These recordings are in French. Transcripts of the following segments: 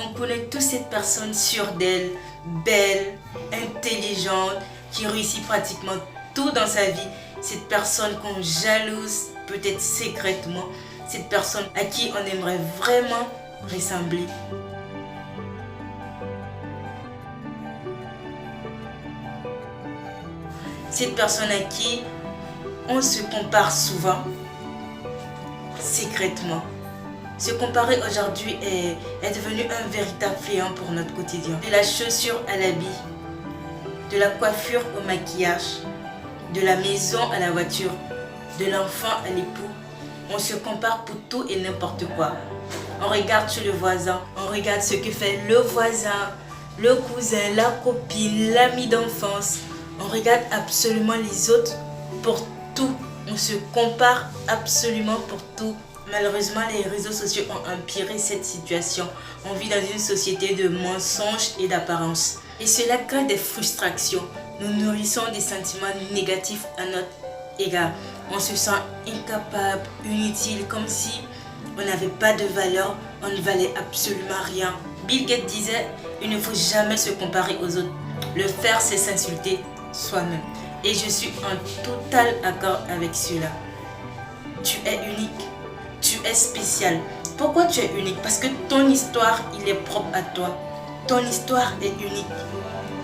On connaît tous cette personne sûre d'elle, belle, intelligente, qui réussit pratiquement tout dans sa vie. Cette personne qu'on jalouse, peut-être secrètement. Cette personne à qui on aimerait vraiment ressembler. Cette personne à qui on se compare souvent, secrètement. Se comparer aujourd'hui est devenu un véritable fléau pour notre quotidien. De la chaussure à l'habit, de la coiffure au maquillage, de la maison à la voiture, de l'enfant à l'époux. On se compare pour tout et n'importe quoi. On regarde chez le voisin, on regarde ce que fait le voisin, le cousin, la copine, l'ami d'enfance. On regarde absolument les autres pour tout. On se compare absolument pour tout. Malheureusement, les réseaux sociaux ont empiré cette situation. On vit dans une société de mensonges et d'apparence. Et cela crée des frustrations. Nous nourrissons des sentiments négatifs à notre égard. On se sent incapable, inutile, comme si on n'avait pas de valeur, on ne valait absolument rien. Bill Gates disait, il ne faut jamais se comparer aux autres. Le faire, c'est s'insulter soi-même. Et je suis en total accord avec cela. Tu es unique. Tu es spécial. Pourquoi tu es unique? Parce que ton histoire, il est propre à toi. Ton histoire est unique.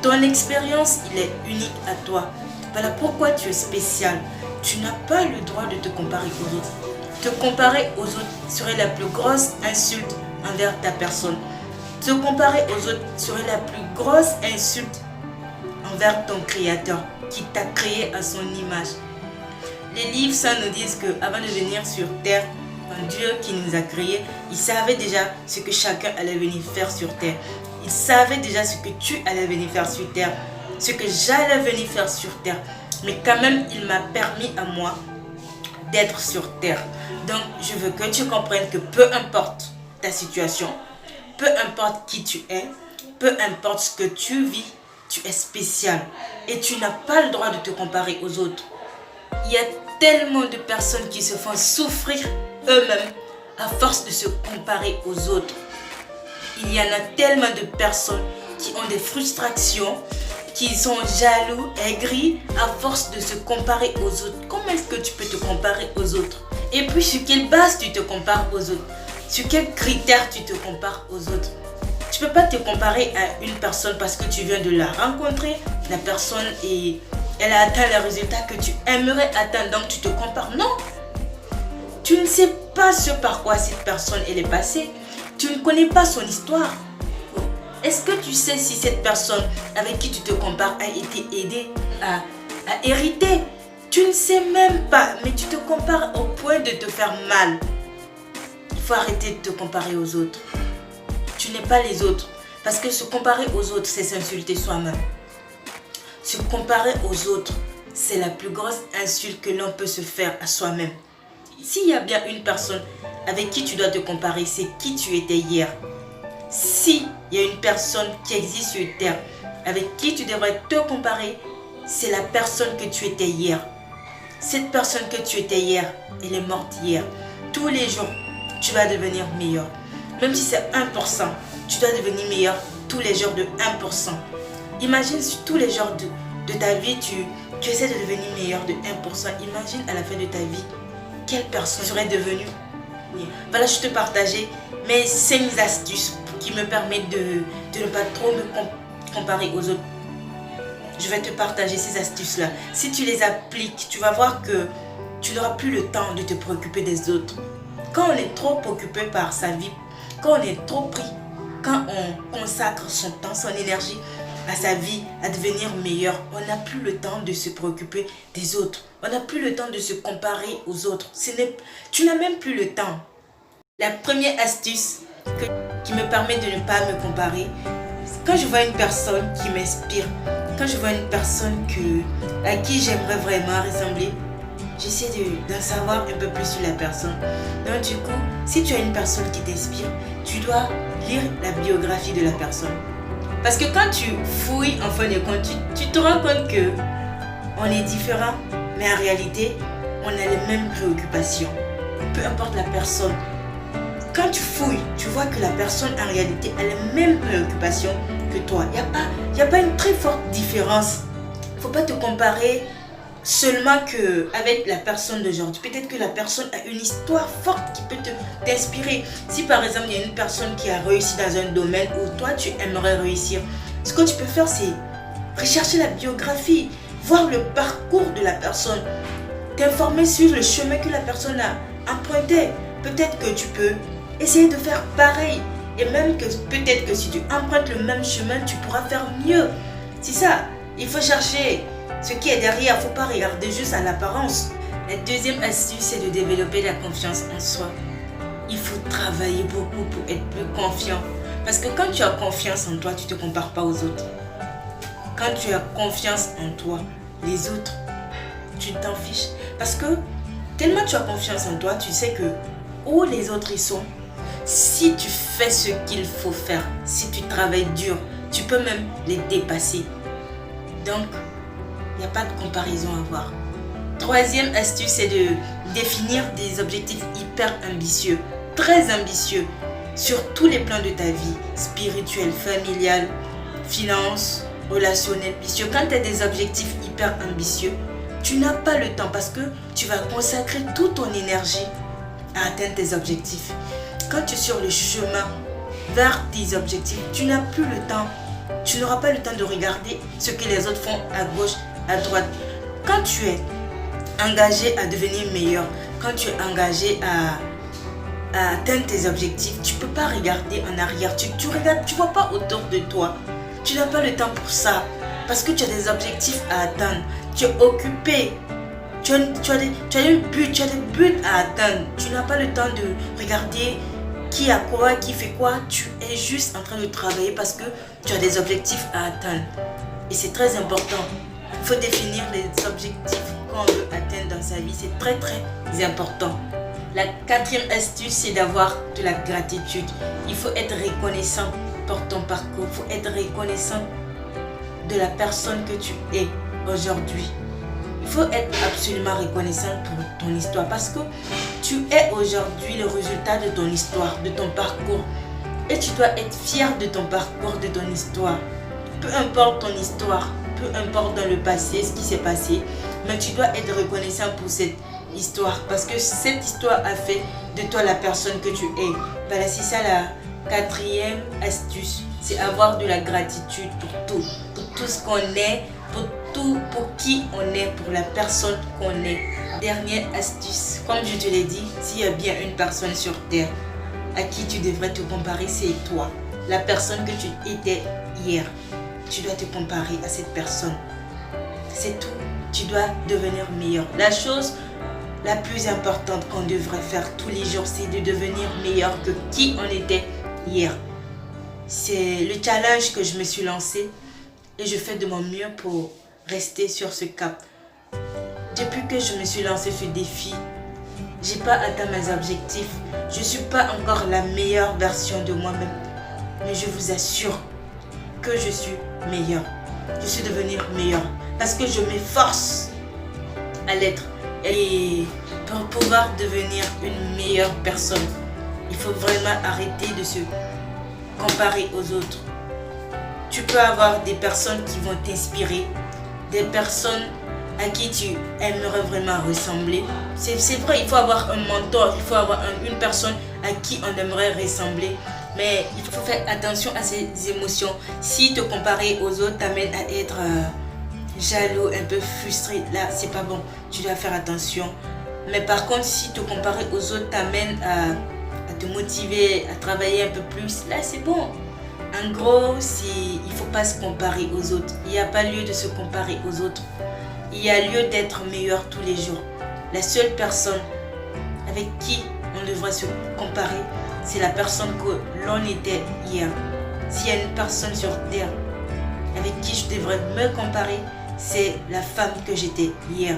Ton expérience, il est unique à toi. Voilà pourquoi tu es spécial. Tu n'as pas le droit de te comparer aux autres. Te comparer aux autres serait la plus grosse insulte envers ta personne. Te comparer aux autres serait la plus grosse insulte envers ton créateur qui t'a créé à son image. Les livres, ça nous disent qu'avant de venir sur terre, un Dieu qui nous a créés, il savait déjà ce que chacun allait venir faire sur terre. Il savait déjà ce que tu allais venir faire sur terre, ce que j'allais venir faire sur terre. Mais quand même, il m'a permis à moi d'être sur terre. Donc, je veux que tu comprennes que peu importe ta situation, peu importe qui tu es, peu importe ce que tu vis, tu es spécial. Et tu n'as pas le droit de te comparer aux autres. Il y a tellement de personnes qui se font souffrir eux-mêmes à force de se comparer aux autres. Il y en a tellement de personnes qui ont des frustrations, qui sont jaloux, aigris à force de se comparer aux autres. Comment est-ce que tu peux te comparer aux autres? Et puis sur quelle base tu te compares aux autres? Sur quels critères tu te compares aux autres? Tu ne peux pas te comparer à une personne parce que tu viens de la rencontrer. La personne, elle a atteint les résultats que tu aimerais atteindre, donc tu te compares. Non! Tu ne sais pas ce par quoi cette personne elle est passée. Tu ne connais pas son histoire. Est-ce que tu sais si cette personne avec qui tu te compares a été aidée à hériter? Tu ne sais même pas, mais tu te compares au point de te faire mal. Il faut arrêter de te comparer aux autres. Tu n'es pas les autres. Parce que se comparer aux autres, c'est s'insulter soi-même. Se comparer aux autres, c'est la plus grosse insulte que l'on peut se faire à soi-même. S'il y a bien une personne avec qui tu dois te comparer, c'est qui tu étais hier. S'il y a une personne qui existe sur terre avec qui tu devrais te comparer, c'est la personne que tu étais hier. Cette personne que tu étais hier, elle est morte hier. Tous les jours, tu vas devenir meilleur. Même si c'est 1%, tu dois devenir meilleur tous les jours de 1%. Imagine si tous les jours de ta vie, tu essaies de devenir meilleur de 1%. Imagine à la fin de ta vie, quelle personne serait devenue. Voilà, je te partageais mes 5 astuces qui me permettent de ne pas trop me comparer aux autres. Je vais te partager ces astuces-là. Si tu les appliques, tu vas voir que tu n'auras plus le temps de te préoccuper des autres. Quand on est trop occupé par sa vie, quand on est trop pris, quand on consacre son temps, son énergie à sa vie, à devenir meilleur, on n'a plus le temps de se préoccuper des autres. On n'a plus le temps de se comparer aux autres. Tu n'as même plus le temps. La première astuce qui me permet de ne pas me comparer, quand je vois une personne qui m'inspire, quand je vois une personne à qui j'aimerais vraiment ressembler, j'essaie d'en savoir un peu plus sur la personne. Donc du coup, si tu as une personne qui t'inspire, tu dois lire la biographie de la personne. Parce que quand tu fouilles en fin de compte, tu te rends compte que on est différents, mais en réalité, on a les mêmes préoccupations. Peu importe la personne quand tu fouilles, tu vois que la personne en réalité a les mêmes préoccupations que toi. Il n'y a pas une très forte différence. Il ne faut pas te comparer seulement avec la personne d'aujourd'hui. Peut-être que la personne a une histoire forte qui peut t'inspirer. Si par exemple il y a une personne qui a réussi dans un domaine où toi tu aimerais réussir, ce que tu peux faire c'est rechercher la biographie, voir le parcours de la personne, t'informer sur le chemin que la personne a emprunté. Peut-être que tu peux essayer de faire pareil. Et même que peut-être que si tu empruntes le même chemin, tu pourras faire mieux. C'est ça, il faut chercher ce qui est derrière, il ne faut pas regarder juste à l'apparence. La deuxième astuce, c'est de développer la confiance en soi. Il faut travailler beaucoup pour être plus confiant. Parce que quand tu as confiance en toi, tu ne te compares pas aux autres. Quand tu as confiance en toi, les autres, tu t'en fiches. Parce que tellement tu as confiance en toi, tu sais que où les autres ils sont, si tu fais ce qu'il faut faire, si tu travailles dur, tu peux même les dépasser. Donc, il n'y a pas de comparaison à avoir. Troisième astuce, c'est de définir des objectifs hyper ambitieux, très ambitieux, sur tous les plans de ta vie, spirituel, familial, finance, relationnel, ambitieux. Quand tu as des objectifs hyper ambitieux, tu n'as pas le temps parce que tu vas consacrer toute ton énergie à atteindre tes objectifs. Quand tu es sur le chemin vers tes objectifs, tu n'as plus le temps. Tu n'auras pas le temps de regarder ce que les autres font à gauche, à droite. Quand tu es engagé à devenir meilleur, quand tu es engagé à atteindre tes objectifs, tu ne peux pas regarder en arrière. Tu regardes, tu ne vois pas autour de toi. Tu n'as pas le temps pour ça. Parce que tu as des objectifs à atteindre. Tu es occupé. Tu as des buts à atteindre. Tu n'as pas le temps de regarder qui a quoi, qui fait quoi. Tu es juste en train de travailler parce que tu as des objectifs à atteindre. Et c'est très important. Il faut définir les objectifs qu'on veut atteindre dans sa vie. C'est très très important. La quatrième astuce, c'est d'avoir de la gratitude. Il faut être reconnaissant pour ton parcours. Il faut être reconnaissant de la personne que tu es aujourd'hui. Il faut être absolument reconnaissant pour ton histoire parce que tu es aujourd'hui le résultat de ton histoire, de ton parcours. Et tu dois être fier de ton parcours, de ton histoire. Peu importe ton histoire, peu importe dans le passé ce qui s'est passé, mais tu dois être reconnaissant pour cette histoire parce que cette histoire a fait de toi la personne que tu es. Voilà, c'est ça la quatrième astuce. C'est avoir de la gratitude pour tout ce qu'on est, pour qui on est, pour la personne qu'on est. Dernière astuce, comme je te l'ai dit, s'il y a bien une personne sur terre à qui tu devrais te comparer, c'est toi. La personne que tu étais hier. Tu dois te comparer à cette personne. C'est tout. Tu dois devenir meilleur. La chose la plus importante qu'on devrait faire tous les jours, c'est de devenir meilleur que qui on était hier. C'est le challenge que je me suis lancé et je fais de mon mieux pour rester sur ce cap. Depuis que je me suis lancé ce défi, j'ai pas atteint mes objectifs. Je suis pas encore la meilleure version de moi-même. Mais je vous assure que je suis meilleure. Je suis devenue meilleure parce que je m'efforce à l'être. Et pour pouvoir devenir une meilleure personne, il faut vraiment arrêter de se comparer aux autres. Tu peux avoir des personnes qui vont t'inspirer, des personnes à qui tu aimerais vraiment ressembler. C'est vrai, il faut avoir un mentor, il faut avoir une personne à qui on aimerait ressembler. Mais il faut faire attention à ces émotions. Si te comparer aux autres t'amène à être jaloux, un peu frustré, là c'est pas bon. Tu dois faire attention. Mais par contre, si te comparer aux autres t'amène à te motiver, à travailler un peu plus, là c'est bon. En gros, il ne faut pas se comparer aux autres. Il n'y a pas lieu de se comparer aux autres. Il y a lieu d'être meilleur tous les jours. La seule personne avec qui on devrait se comparer, c'est la personne que l'on était hier. S'il y a une personne sur terre avec qui je devrais me comparer, c'est la femme que j'étais hier.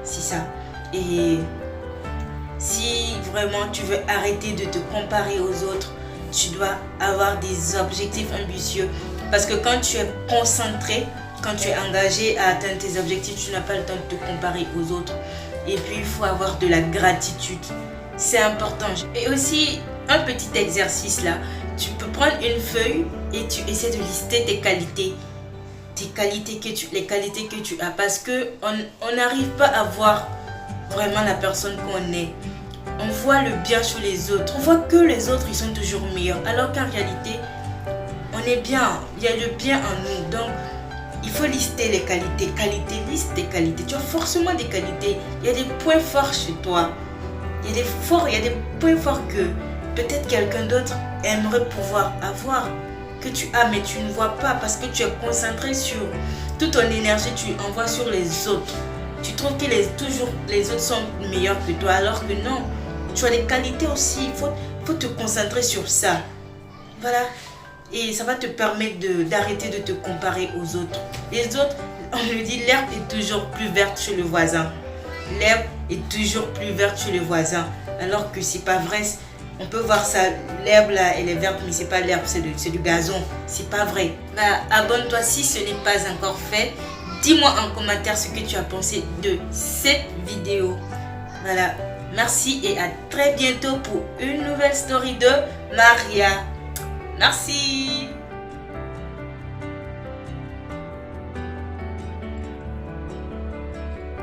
C'est ça. Et si vraiment tu veux arrêter de te comparer aux autres, tu dois avoir des objectifs ambitieux. Parce que quand tu es concentré, quand tu es engagé à atteindre tes objectifs, tu n'as pas le temps de te comparer aux autres. Et puis, il faut avoir de la gratitude. C'est important. Et aussi, un petit exercice là. Tu peux prendre une feuille et tu essaies de lister tes qualités. Les qualités que tu as, parce que on n'arrive pas à voir vraiment la personne qu'on est. On voit le bien sur les autres. On voit que les autres, ils sont toujours meilleurs. Alors qu'en réalité, on est bien. Il y a le bien en nous. Donc, il faut lister les qualités. Liste tes qualités. Tu as forcément des qualités. Il y a des points forts chez toi. Il y a des points forts que peut-être quelqu'un d'autre aimerait pouvoir avoir. Que tu as, mais tu ne vois pas parce que tu es concentré sur toute ton énergie. Tu envoies sur les autres. Tu trouves que les autres sont meilleurs que toi, alors que non. Tu as des qualités aussi, il faut te concentrer sur ça. Voilà. Et ça va te permettre d'arrêter de te comparer aux autres. Les autres, on le dit, l'herbe est toujours plus verte chez le voisin. L'herbe est toujours plus verte chez le voisin. Alors que c'est pas vrai. On peut voir ça, l'herbe là, elle est verte, mais c'est pas l'herbe, c'est du gazon. C'est pas vrai. Abonne-toi si ce n'est pas encore fait. Dis-moi en commentaire ce que tu as pensé de cette vidéo. Voilà. Merci et à très bientôt pour une nouvelle story de Maria. Merci.